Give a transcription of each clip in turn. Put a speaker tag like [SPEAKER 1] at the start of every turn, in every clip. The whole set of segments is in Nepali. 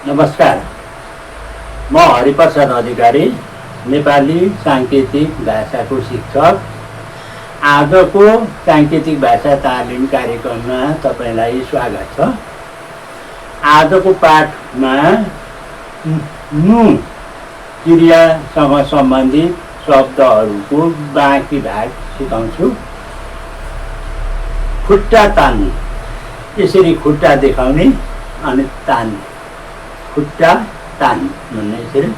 [SPEAKER 1] नमस्कार, म हरिप्रसाद अधिकारी, नेपाली साङ्केतिक भाषाको शिक्षक। आजको साङ्केतिक भाषा तालिम कार्यक्रममा तपाईलाई स्वागत छ। आजको पाठमा नु क्रियासँग सम्बन्धित शब्दहरूको बाँकी भाग सिकाउँछु। खुट्टा तान्नु, यसरी खुट्टा देखाउने अनि तान्ने, खुट्टा तान्नु भन्ने यसरी।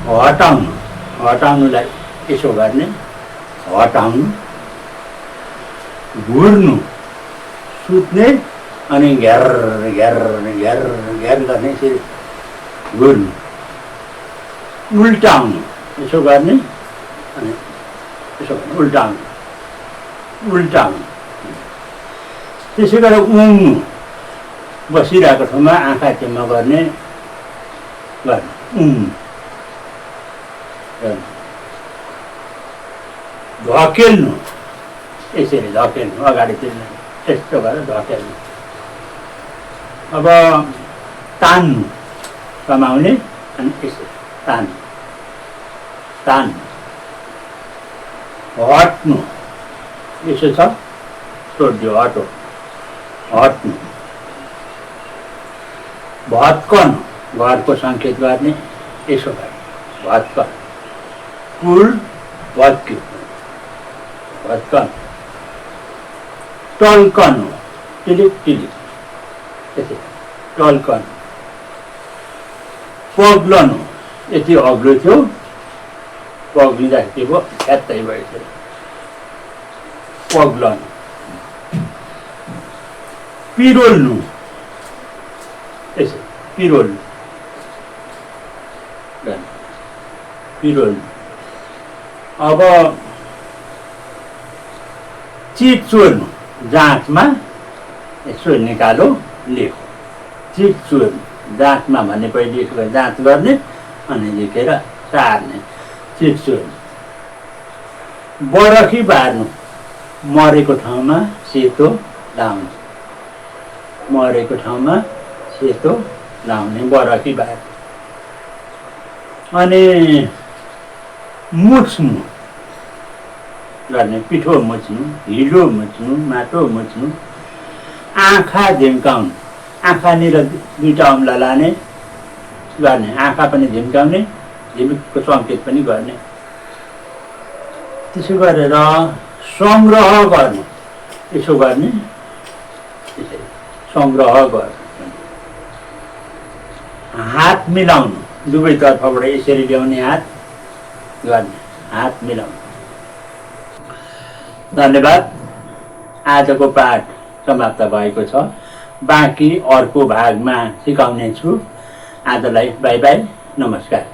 [SPEAKER 1] हटाउनु, हटाउनुलाई यसो गर्ने, हटाउनु। घुर्नु, सुत्ने अनि घेर घेर घेर घेर गर्ने, यसरी घुर्नु। उल्टाउनु, यसो गर्ने अनि यसो गर्ने, उल्टाउनु उल्टाउनु। त्यसै गरेर उङ्नु, बसिरहेको ठाउँमा आँखा चिम्म गर्ने, उङ्नु। धकेल्नु, यसरी धकेल्नु, अगाडि तिर्नु, यस्तो गरेर धकेल्नु। अब तान्नु, कमाउने अनि यसरी तान्नु, तान्नु। हट्नु, यसो छ, छोडिदियो, हटो, हट्नु। भत्कनु, घरको सङ्केत गर्ने, यसो गर्ने, भत्कनु। कुल भत्क्यो, भत्कनु। टल्कनु, टिलिक टिलिक, यसरी टल्कनु। पग्लनु, यति अग्लो थियो, पग्लिँदाखेरि भयो, ठ्यात्तै भयो, यसरी पग्लनु। पिरोल्नु, यसरी पिरोल्नु, पिरोल्नु। अब चित चोर्नु, जाँचमा यसो निकालो, लेखो। चित चोर्नु, जाँचमा भन्ने पहिले यसो जाँच गर्ने अनि लेखेर सार्ने, चित चोर्नु। बरखी बार्नु, मरेको ठाउँमा सेतो लाउनु, मरेको ठाउँमा सेतो लाउने, बरखी बार। अनि मुछ्नु गर्ने, पिठो मुछ्नु, हिलो मुछ्नु, माटो मुछ्नु। आँखा झिम्काउनु, आँखानिर दुईवटा औँला लाने, गर्ने, आँखा पनि झिम्काउने, झिमिकको सङ्केत पनि गर्ने। त्यसो गरेर सङ्ग्रह गर्नु, यसो गर्ने, यसरी सङ्ग्रह गर्नु। हात मिलाउनु, दुवैतर्फबाट यसरी ल्याउने, हात गर्ने, हात मिलाउनु। धन्यवाद। आजको पाठ समाप्त भएको छ। बाँकी अर्को भागमा सिकाउने छु। आजलाई बाई बाई, नमस्कार।